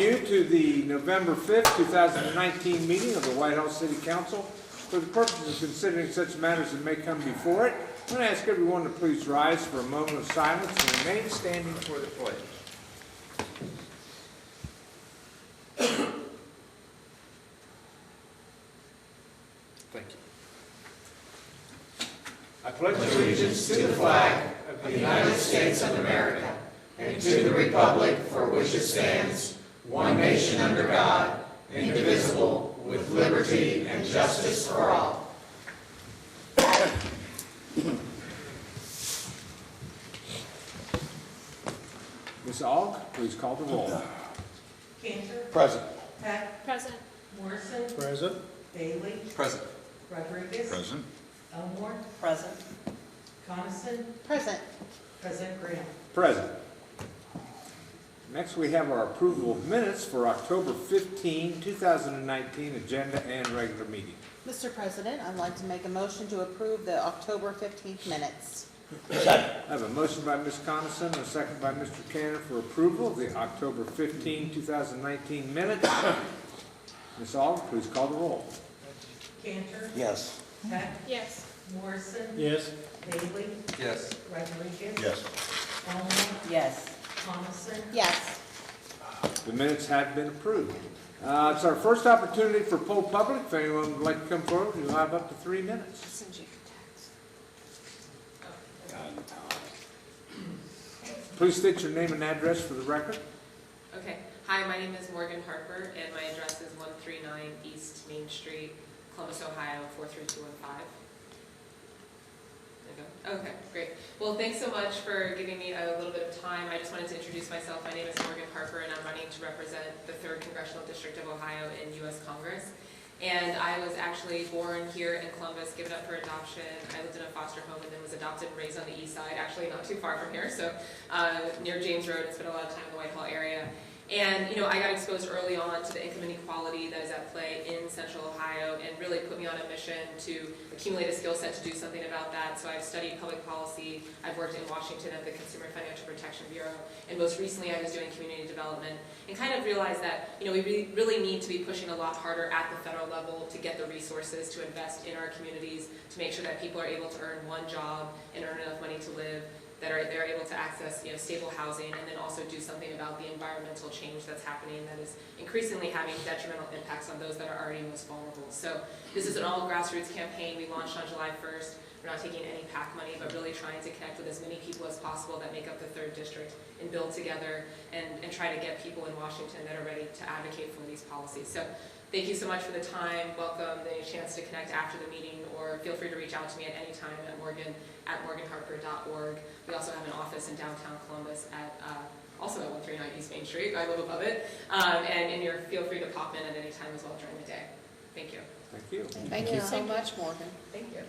you to the November 5th, 2019 meeting of the White House City Council. For the purpose of considering such matters that may come before it, I'm going to ask everyone to please rise for a moment of silence and remain standing for the pledge. Thank you. I pledge allegiance to the flag of the United States of America and to the republic for which it stands, one nation under God, indivisible, with liberty and justice for all. Ms. Aug, please call the roll. Cantor. Present. Peck. Present. Morrison. Present. Bailey. Present. Rodriguez. Present. Elmore. Present. Coniston. Present. President Graham. Present. Next, we have our approval of minutes for October 15, 2019 agenda and regular meeting. Mr. President, I'd like to make a motion to approve the October 15th minutes. I have a motion by Ms. Coniston and a second by Mr. Cantor for approval of the October 15, 2019 minutes. Ms. Aug, please call the roll. Cantor. Yes. Peck. Yes. Morrison. Yes. Bailey. Yes. Rodriguez. Yes. Elmore. Yes. Coniston. Yes. The minutes have been approved. It's our first opportunity for poll public. If anyone would like to come forward, you'll have up to 3 minutes. Send you Please state your name and address for the record. Okay. Hi, my name is Morgan Harper, and my address is 139 East Main Street, Columbus, Ohio, 43215. There you go. Okay, great. Well, thanks so much for giving me a little bit of time. I just wanted to introduce myself. My name is Morgan Harper, and I'm running to represent the 3rd Congressional District of Ohio in U.S. Congress. And I was actually born here in Columbus, given up for adoption. I lived in a foster home and then was adopted and raised on the east side, actually not too far from here, so near James Road. I spent a lot of time in the Whitehall area. And, you know, I got exposed early on to the income inequality that is at play in Central Ohio and really put me on a mission to accumulate a skill set to do something about that. So I've studied public policy. I've worked in Washington at the Consumer Financial Protection Bureau. And most recently I was doing community development and kind of realized that, you know, we really need to be pushing a lot harder at the federal level to get the resources to invest in our communities, to make sure that people are able to earn one job and earn enough money to live, that they're able to access, you know, stable housing, and then also do something about the environmental change that's happening that is increasingly having detrimental impacts on those that are already most vulnerable. So this is an all grassroots campaign. We launched on July 1st. We're not taking any PAC money, but really trying to connect with as many people as possible that make up the 3rd District and build together and try to get people in Washington that are ready to advocate for these policies. So thank you so much for the time. Welcome, the chance to connect after the meeting, or feel free to reach out to me at any time at morganharper.org. We also have an office in downtown Columbus at also at 139 East Main Street. I live above it. And feel free to pop in at any time as well during the day. Thank you. Thank you. Thank you so much, Morgan. Thank you.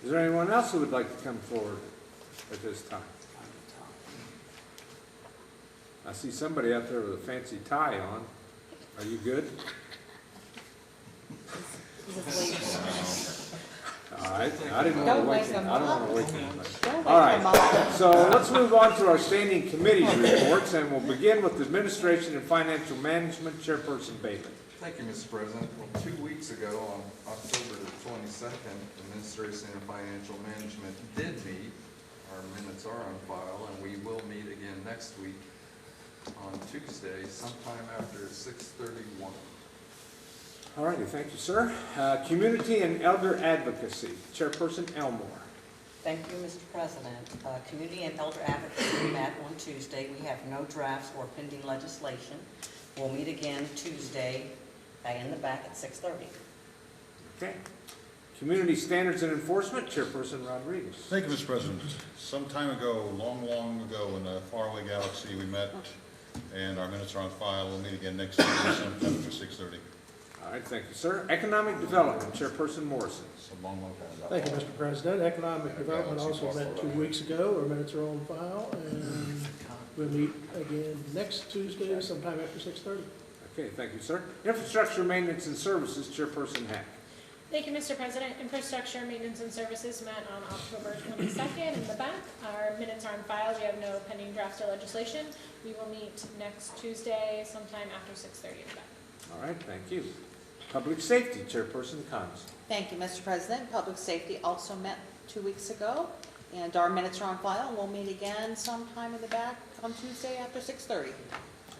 Is there anyone else who would like to come forward at this time? I see somebody out there with a fancy tie on. Are you good? All right. I didn't want to wake him. I don't want to wake him up. All right. So let's move on to our standing committee reports, and we'll begin with Administration and Financial Management, Chairperson Bailey. Thank you, Mr. President. Well, 2 weeks ago, on October the 22nd, Administration and Financial Management did meet. Our minutes are on file, and we will meet again next week on Tuesday, sometime after 6:31. All righty. Thank you, sir. Community and Elder Advocacy, Chairperson Elmore. Thank you, Mr. President. Community and Elder Advocacy met on Tuesday. We have no drafts or pending legislation. We'll meet again Tuesday in the back at 6:30. Okay. Community Standards and Enforcement, Chairperson Rodriguez. Thank you, Mr. President. Some time ago, long ago in a faraway galaxy, we met, and our minutes are on file. We'll meet again next week sometime after 6:30. All right, thank you, sir. Economic Development, Chairperson Morrison. It's a long time ago. Thank you, Mr. President. Economic Development also met 2 weeks ago. Our minutes are on file, and we'll meet again next Tuesday sometime after 6:30. Okay, thank you, sir. Infrastructure Maintenance and Services, Chairperson Hack. Thank you, Mr. President. Infrastructure, Maintenance, and Services met on October 22nd in the back. Our minutes are on file. We have no pending drafts or legislation. We will meet next Tuesday sometime after 6:30 in the back. All right, thank you. Public Safety, Chairperson Connors. Thank you, Mr. President. Public Safety also met 2 weeks ago, and our minutes are on file. We'll meet again sometime in the back on Tuesday after 6:30.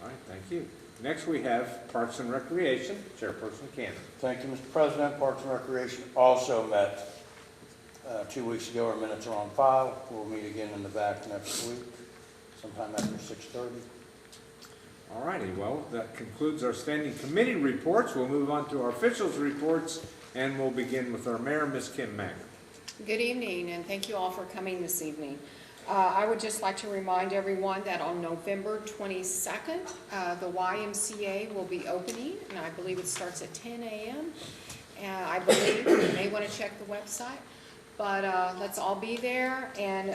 All right, thank you. Next, we have Parks and Recreation, Chairperson Cannon. Thank you, Mr. President. Parks and Recreation also met 2 weeks ago. Our minutes are on file. We'll meet again in the back next week, sometime after 6:30. All righty, well, that concludes our standing committee reports. We'll move on to our officials' reports, and we'll begin with our mayor, Ms. Kim Magner. Good evening, and thank you all for coming this evening. I would just like to remind everyone that on November 22nd, the YMCA will be opening, and I believe it starts at 10 a.m. I believe you may want to check the website, but let's all be there and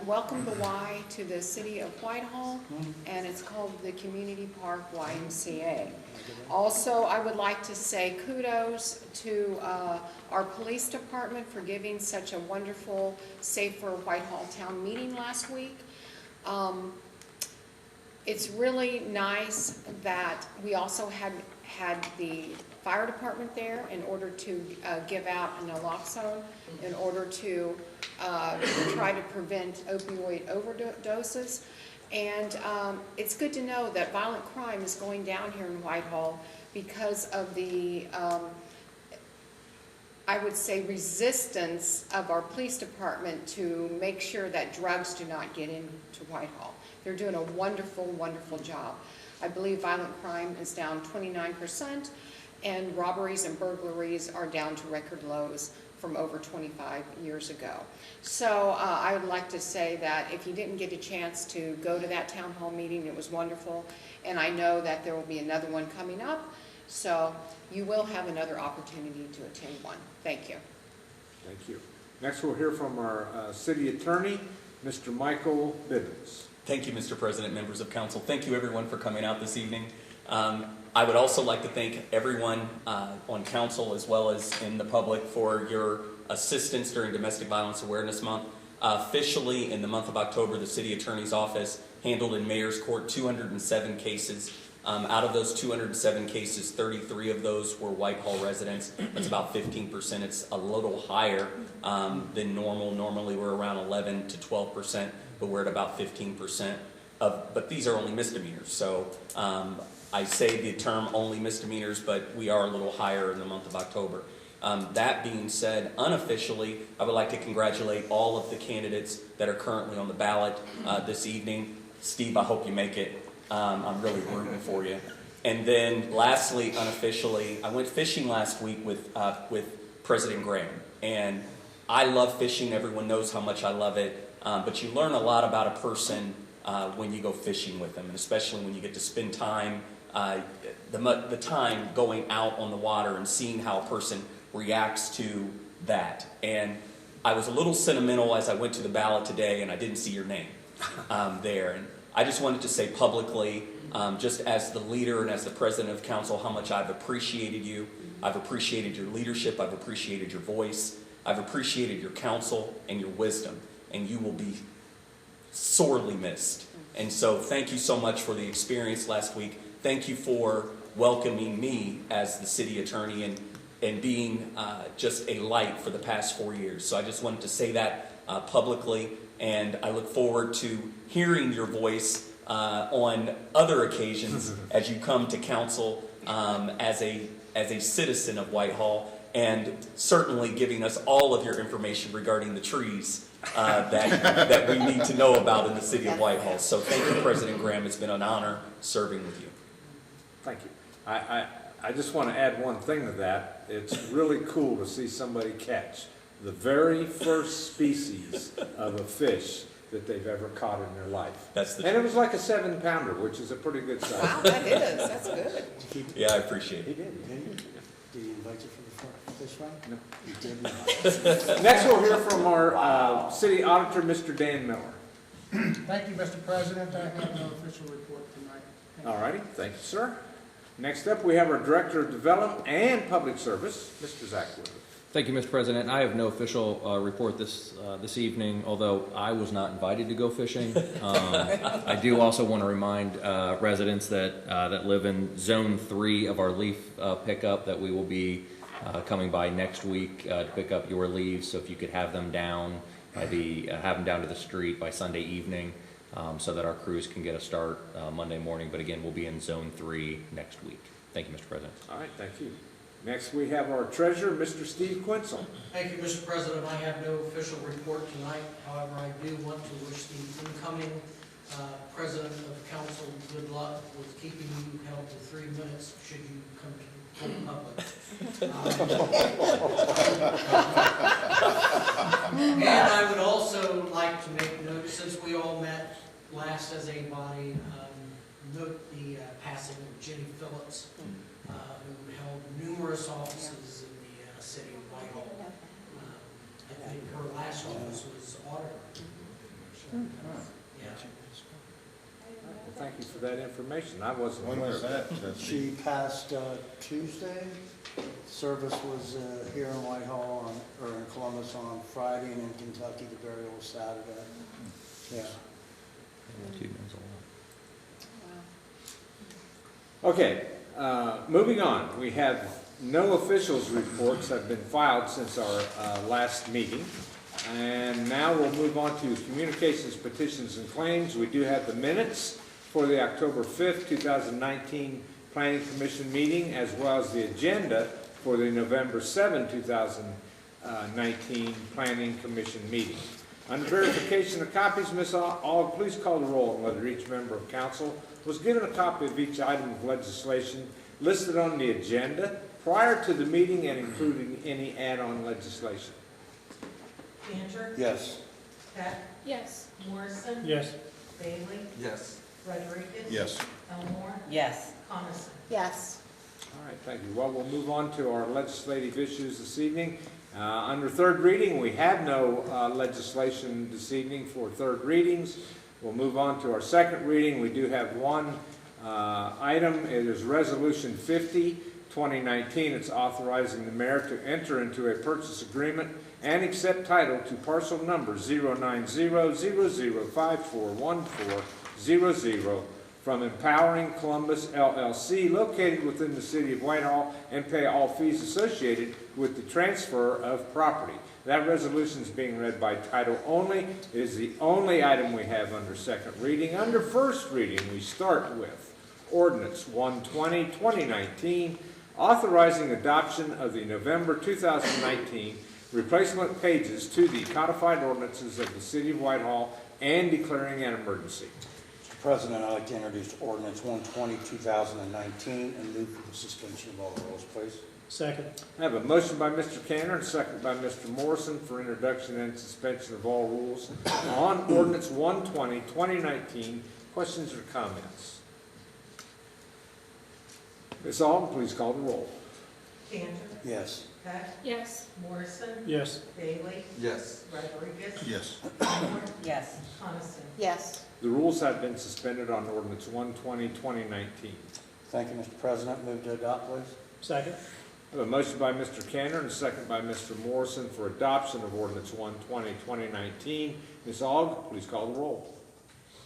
welcome the Y to the city of Whitehall, and it's called the Community Park YMCA. Also, I would like to say kudos to our police department for giving such a wonderful Safer Whitehall Town meeting last week. It's really nice that we also had the fire department there in order to give out a naloxone in order to try to prevent opioid overdoses. And it's good to know that violent crime is going down here in Whitehall because of the, I would say, resistance of our police department to make sure that drugs do not get into Whitehall. They're doing a wonderful, wonderful job. I believe violent crime is down 29%, and robberies and burglaries are down to record lows from over 25 years ago. So I would like to say that if you didn't get a chance to go to that town hall meeting, it was wonderful, and I know that there will be another one coming up, so you will have another opportunity to attend one. Thank you. Thank you. Next, we'll hear from our city attorney, Mr. Michael Bivens. Thank you, Mr. President, members of council. Thank you, everyone, for coming out this evening. I would also like to thank everyone on council as well as in the public for your assistance during Domestic Violence Awareness Month. Officially, in the month of October, the City Attorney's Office handled in Mayor's Court 207 cases. Out of those 207 cases, 33 of those were Whitehall residents. That's about 15%. It's a little higher than normal. Normally, we're around 11 to 12%, but we're at about 15%. But these are only misdemeanors, so I say the term only misdemeanors, but we are a little higher in the month of October. That being said, unofficially, I would like to congratulate all of the candidates that are currently on the ballot this evening. Steve, I hope you make it. I'm really rooting for you. And then lastly, unofficially, I went fishing last week with President Graham. And I love fishing. Everyone knows how much I love it. But you learn a lot about a person when you go fishing with them, and especially when you get to spend time, the time going out on the water and seeing how a person reacts to that. And I was a little sentimental as I went to the ballot today, and I didn't see your name there. And I just wanted to say publicly, just as the leader and as the president of council, how much I've appreciated you. I've appreciated your leadership. I've appreciated your voice. I've appreciated your counsel and your wisdom, and you will be sorely missed. And so thank you so much for the experience last week. Thank you for welcoming me as the city attorney and being just a light for the past 4 years. So I just wanted to say that publicly, and I look forward to hearing your voice on other occasions as you come to council as a citizen of Whitehall, and certainly giving us all of your information regarding the trees that we need to know about in the city of Whitehall. So thank you, President Graham. It's been an honor serving with you. Thank you. I just want to add one thing to that. It's really cool to see somebody catch the very first species of a fish that they've ever caught in their life. And it was like a 7-pounder, which is a pretty good size. Wow, that is. That's good. Yeah, I appreciate it. He did. Did you invite you for the fish fry? No. You didn't? Next, we'll hear from our city auditor, Mr. Dan Miller. Thank you, Mr. President. I have no official report tonight. All righty. Thank you, sir. Next up, we have our Director of Development and Public Service, Mr. Zach Wood. Thank you, Mr. President. I have no official report this evening, although I was not invited to go fishing. I do also want to remind residents that live in Zone 3 of our leaf pickup that we will be coming by next week to pick up your leaves. So if you could have them down by have them down to the street by Sunday evening, so that our crews can get a start Monday morning. But again, we'll be in Zone 3 next week. Thank you, Mr. President. All right, thank you. Next, we have our treasurer, Mr. Steve Quinzel. Thank you, Mr. President. I have no official report tonight. However, I do want to wish the incoming president of the council good luck with keeping you held to 3 minutes should you come to the public. And I would also like to make note, since we all met last as a body, note the passing of Jenny Phillips, who held numerous offices in the city of Whitehall. I think her last office was auditor. Yeah. Well, thank you for that information. I wasn't When aware was of that? She passed Tuesday. Service was here in Whitehall or in Columbus on Friday, and in Kentucky the burial was Saturday. Yeah. Okay, moving on. We have no officials' reports have been filed since our last meeting. And now we'll move on to communications, petitions, and claims. We do have the minutes for the October 5th, 2019 Planning Commission meeting, as well as the agenda for the November 7, 2019 Planning Commission meeting. Under verification of copies, Ms. Aug, please call the roll on whether each member of council was given a copy of each item of legislation listed on the agenda prior to the meeting and including any add-on legislation. Cantor? Yes. Peck? Yes. Morrison? Yes. Bailey? Yes. Rodriguez? Yes. Elmore? Yes. Coniston? Yes. All right, thank you. Well, we'll move on to our legislative issues this evening. Under third reading, we have no legislation this evening for third readings. We'll move on to our second reading. We do have one item. It is Resolution 50, 2019. It's authorizing the mayor to enter into a purchase agreement and accept title to parcel number 09000541400 from Empowering Columbus LLC, located within the city of Whitehall, and pay all fees associated with the transfer of property. That resolution is being read by title only. It is the only item we have under second reading. Under first reading, we start with Ordinance 120, 2019, authorizing adoption of the November 2019 replacement pages to the codified ordinances of the city of Whitehall and declaring an emergency. Mr. President, I'd like to introduce ordinance 120, 2019, and move for the suspension of all rules, please. Second. I have a motion by Mr. Cantor and a second by Mr. Morrison for introduction and suspension of all rules on ordinance 120, 2019. Questions or comments? Ms. Aug, please call the roll. Cantor? Yes. Peck? Yes. Morrison? Yes. Bailey? Yes. Rodriguez? Yes. Elmore? Yes. Coniston? Yes. The rules have been suspended on ordinance 120, 2019. Thank you, Mr. President. Move to adopt, please. Second. I have a motion by Mr. Cantor and a second by Mr. Morrison for adoption of ordinance 120, 2019. Ms. Aug, please call the roll.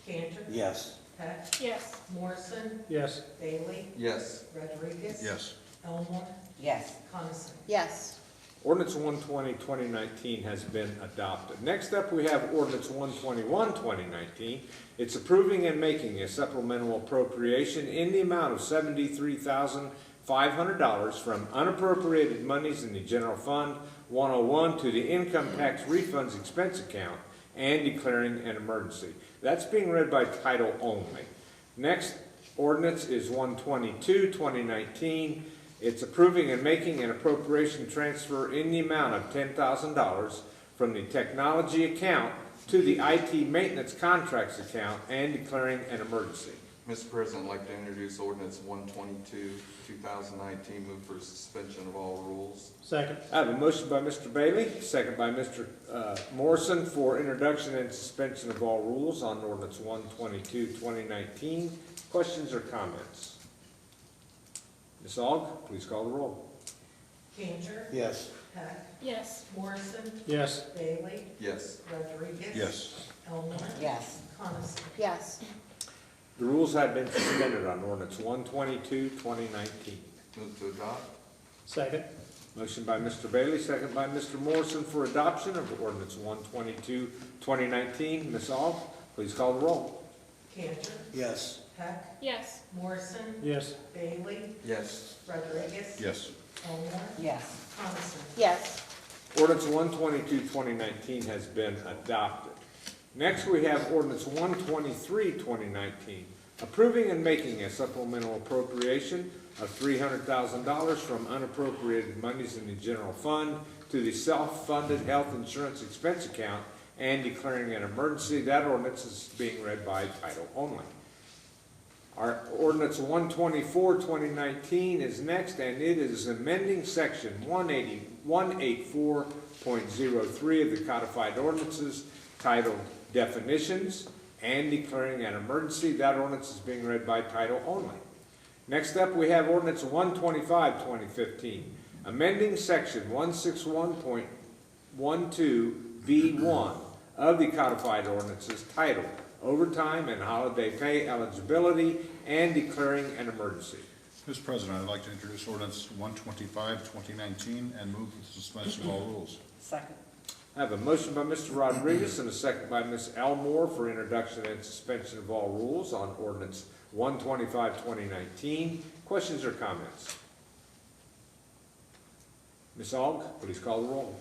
Cantor? Yes. Peck? Yes. Morrison? Yes. Bailey? Yes. Rodriguez? Yes. Elmore? Yes. Coniston? Yes. Ordinance 120, 2019 has been adopted. Next up, we have ordinance 121, 2019. It's approving and making a supplemental appropriation in the amount of $73,500 from unappropriated monies in the General Fund 101 to the Income Tax Refunds Expense Account and declaring an emergency. That's being read by title only. Next ordinance is 122, 2019. It's approving and making an appropriation transfer in the amount of $10,000 from the technology account to the IT maintenance contracts account and declaring an emergency. Mr. President, I'd like to introduce ordinance 122, 2019, move for suspension of all rules. Second. I have a motion by Mr. Bailey, second by Mr. Morrison for introduction and suspension of all rules on ordinance 122, 2019. Questions or comments? Ms. Aug, please call the roll. Cantor? Yes. Heck, Yes. Morrison, Yes. Bailey, Yes. Rodriguez. Yes. Elmore, Yes. Coniston. Yes. The rules have been suspended on ordinance 122, 2019. Move to adopt. Second. Motion by Mr. Bailey, second by Mr. Morrison for adoption of ordinance 122, 2019. Ms. Aug, please call the roll. Cantor, Yes. Heck, Yes. Morrison, Yes. Bailey, Yes. Rodriguez. Yes. Elmore, Yes. Coniston. Yes. Ordinance 122, 2019 has been adopted. Next, we have ordinance 123, 2019, approving and making a supplemental appropriation of $300,000 from unappropriated monies in the general fund to the self-funded health insurance expense account and declaring an emergency. That ordinance is being read by title only. Our ordinance 124, 2019 is next, and it is amending section 184.03 of the codified ordinances titled Definitions and declaring an emergency. That ordinance is being read by title only. Next up, we have ordinance 125, 2015, amending section 161.12B1 of the codified ordinances titled Overtime and Holiday Pay Eligibility and declaring an emergency. Mr. President, I'd like to introduce ordinance 125, 2019, and move the suspension of all rules. Second. I have a motion by Mr. Rodriguez and a second by Ms. Elmore for introduction and suspension of all rules on ordinance 125, 2019. Questions or comments? Ms. Aug, please call the roll.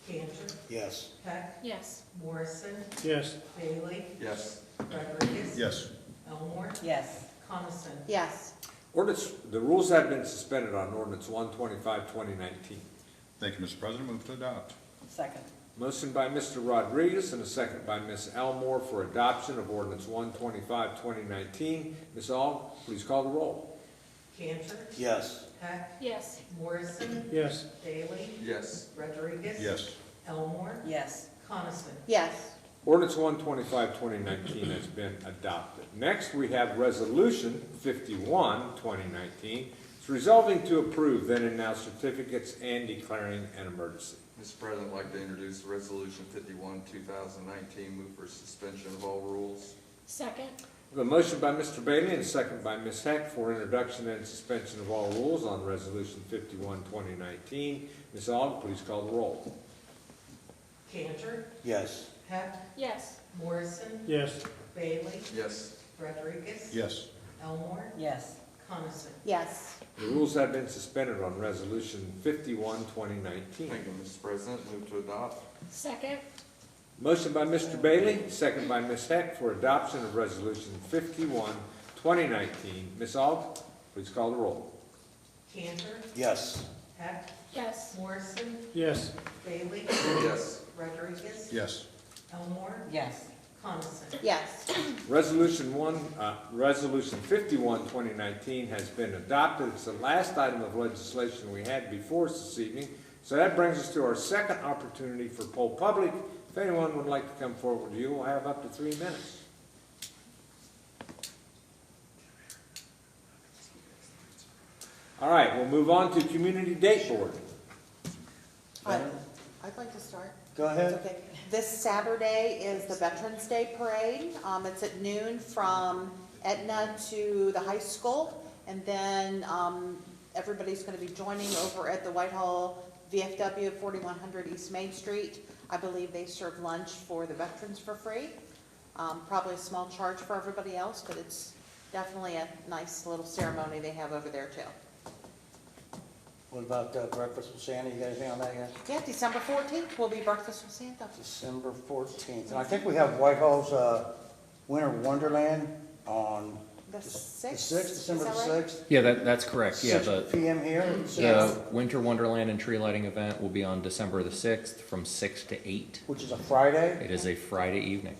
Cantor, Yes. Heck, Yes. Morrison, Yes. Bailey, Yes. Rodriguez. Yes. Elmore, Yes. Coniston. Yes. Ordinance, the rules have been suspended on ordinance 125, 2019. Thank you, Mr. President. Move to adopt. Second. Motion by Mr. Rodriguez and a second by Ms. Elmore for adoption of ordinance 125, 2019. Ms. Aug, please call the roll. Cantor, Yes. Heck, Yes. Morrison, Yes. Bailey, Yes. Rodriguez. Yes. Elmore, Yes. Coniston. Yes. Ordinance 125, 2019 has been adopted. Next, we have Resolution 51, 2019. It's resolving to approve then and now certificates and declaring an emergency. Mr. President, I'd like to introduce Resolution 51, 2019, move for suspension of all rules. Second. We have a motion by Mr. Bailey and a second by Ms. Heck for introduction and suspension of all rules on Resolution 51, 2019. Ms. Aug, please call the roll. Cantor, Yes. Heck, Yes. Morrison, Yes. Bailey, Yes. Rodriguez. Yes. Elmore, Yes. Coniston. Yes. The rules have been suspended on Resolution 51, 2019. Thank you, Mr. President. Move to adopt. Second. Motion by Mr. Bailey, second by Ms. Heck for adoption of Resolution 51, 2019. Ms. Aug, please call the roll. Cantor, Yes. Heck, Yes. Morrison, Yes. Bailey, Yes. Rodriguez. Yes. Elmore, Yes. Coniston. Yes. Resolution 51, 2019 has been adopted. It's the last item of legislation we had before us this evening. So that brings us to our second opportunity for poll public. If anyone would like to come forward, you will have up to 3 minutes. All right, we'll move on to Community Date Board. I'd like to start. Go ahead. Okay. This Saturday is the Veterans Day Parade. It's at noon from Etna to the high school. And then everybody's going to be joining over at the Whitehall VFW at 4100 East Main Street. I believe they serve lunch for the veterans for free. Probably a small charge for everybody else, but it's definitely a nice little ceremony they have over there too. What about breakfast with Santa? You got anything on that yet? Yeah, December 14th will be Breakfast with Santa. December 14th. And I think we have Whitehall's Winter Wonderland on The 6th? December the Is that right? 6th. Yeah, that's correct. Yeah, 6 p.m. here. the Winter Wonderland and tree lighting event will be on December the 6th from 6 to 8. Which is a Friday. It is a Friday evening.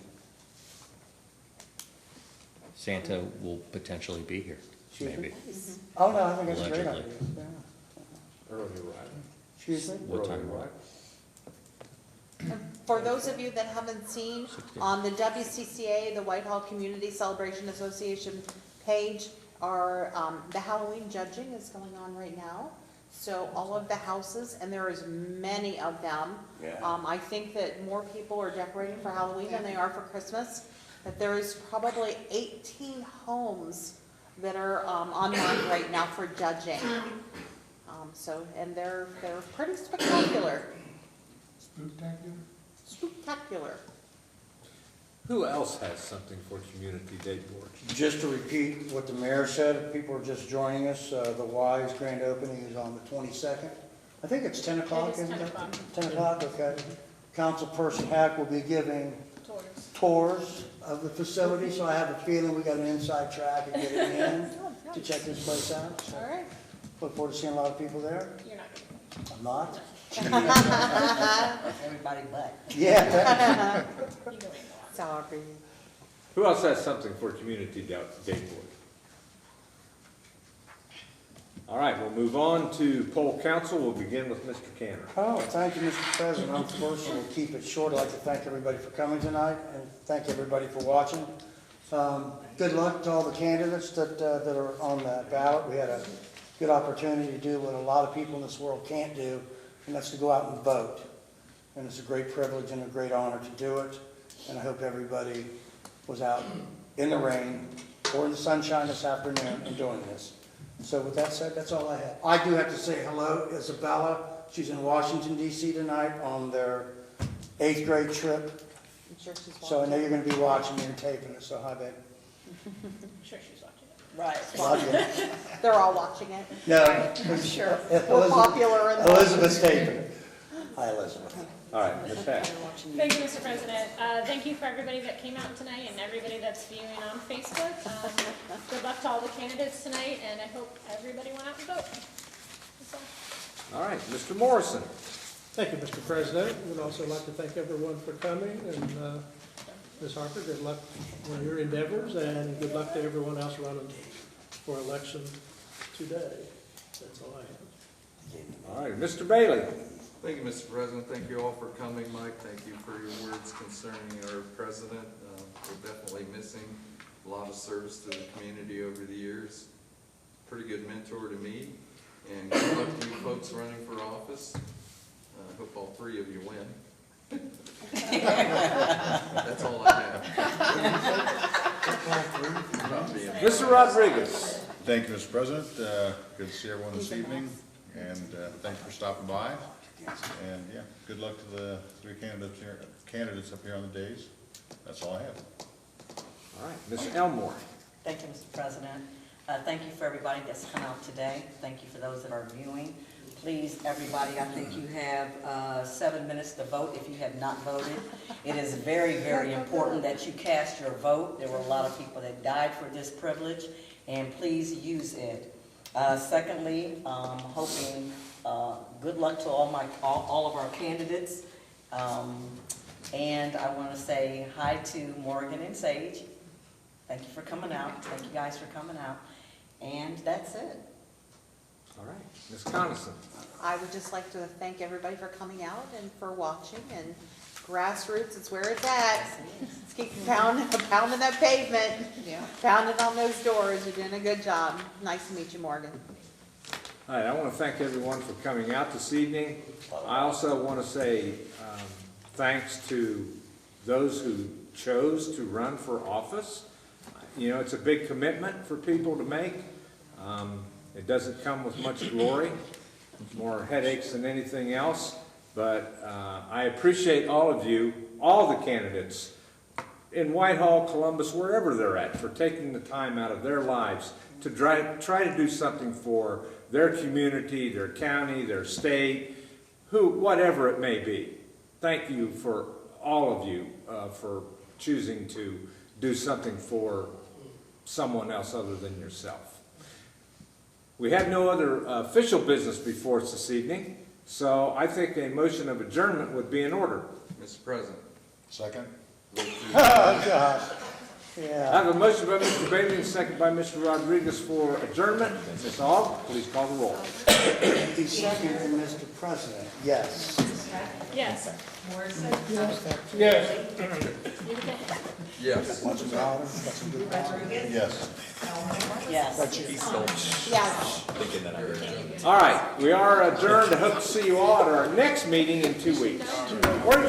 Santa will potentially be here, Excuse me? maybe. Oh, no, I think it's a great Allegedly. idea. Yeah. Early arrival. Excuse me? What Early time? arrival. For those of you that haven't seen, on the WCCA, the Whitehall Community Celebration Association page, the Halloween judging is going on right now. So all of the houses, and there is many of them. Yeah. I think that more people are decorating for Halloween than they are for Christmas. That there is probably 18 homes that are online right now for judging. And they're pretty spectacular. Spooktacular? Spectacular. Who else has something for Community Day Board? Just to repeat what the mayor said, if people are just joining us, the Wise grand opening is on the 22nd. I think it's 10 o'clock, It is isn't 10 it? o'clock. 10 o'clock, okay. Councilperson Hack will be giving Tours. tours of the facility, so I have a feeling we got an inside track and get it in to check this place out. So All right. look forward to seeing a lot of people there. You're not gonna I'm not. Everybody but. Yeah. go. You go in. Sorry. Who else has something for Community Day Board? All right, we'll move on to poll council. We'll begin with Mr. Cantor. Oh, thank you, Mr. President. I'm first, and we'll keep it short. I'd like to thank everybody for coming tonight, and thank everybody for watching. Good luck to all the candidates that are on the ballot. We had a good opportunity to do what a lot of people in this world can't do, and that's to go out and vote. And it's a great privilege and a great honor to do it, and I hope everybody was out in the rain or in the sunshine this afternoon and doing this. So with that said, that's all I have. I do have to say hello, Isabella. She's in Washington DC tonight on their 8th grade trip. I'm sure she's watching. So I know you're gonna be watching me and taping it, so hi, babe. I'm sure she's watching it. Right. Love you. They're all watching it. No. I'm sure. We're Elizabeth- popular in the. Elizabeth's taping it. Hi, Elizabeth. All right, Ms. Hack. Thank you, Mr. President. Thank you for everybody that came out tonight and everybody that's viewing on Facebook. Good luck to all the candidates tonight, and I hope everybody went out and vote. That's all. All right, Mr. Morrison. Thank you, Mr. President. We'd also like to thank everyone for coming, and Ms. Harper, good luck on your endeavors, and good luck to everyone else running for election today. That's all I have. All right, Mr. Bailey. Thank you, Mr. President. Thank you all for coming. Mike, thank you for your words concerning our president. We're definitely missing a lot of service to the community over the years. Pretty good mentor to me. And good luck to you folks running for office. I hope all three of you win. That's all I have. Mr. Rodriguez. Thank you, Mr. President. Good to see everyone this evening, and thank you for stopping by. And yeah, good luck to the three candidates up here on the days. That's all I have. All right, Ms. Elmore. Thank you, Mr. President. Thank you for everybody that's come out today. Thank you for those that are viewing. Please, everybody, I think you have 7 minutes to vote if you have not voted. It is very, very important that you cast your vote. There were a lot of people that died for this privilege, and please use it. Secondly, hoping good luck to all of our candidates. And I want to say hi to Morgan and Sage. Thank you for coming out. Thank you guys for coming out. And that's it. All right, Ms. Coniston. I would just like to thank everybody for coming out and for watching, and grassroots, it's where it's at. Let's keep pounding that pavement, pounding on those doors. You're doing a good job. Nice to meet you, Morgan. All right, I want to thank everyone for coming out this evening. I also want to say thanks to those who chose to run for office. You know, it's a big commitment for people to make. It doesn't come with much glory, more headaches than anything else. But I appreciate all of you, all the candidates in Whitehall, Columbus, wherever they're at, for taking the time out of their lives to try to do something for their community, their county, their state, whatever it may be. Thank you for all of you for choosing to do something for someone else other than yourself. We have no other official business before us this evening, so I think a motion of adjournment would be in order. Mr. President. Second. Oh, gosh. Yeah. I have a motion by Mr. Bailey and a second by Mr. Rodriguez for adjournment. Ms. Aug, please call the roll. The second, and Mr. President, yes. Yes. Morrison? Yes. You can- Yes. Watch them out, got some good powder. Rodriguez? Yes. Elmore? Yes. He's still Yes. thinking that I heard him. All right, we are adjourned. I hope to see you all at our next meeting in 2 weeks.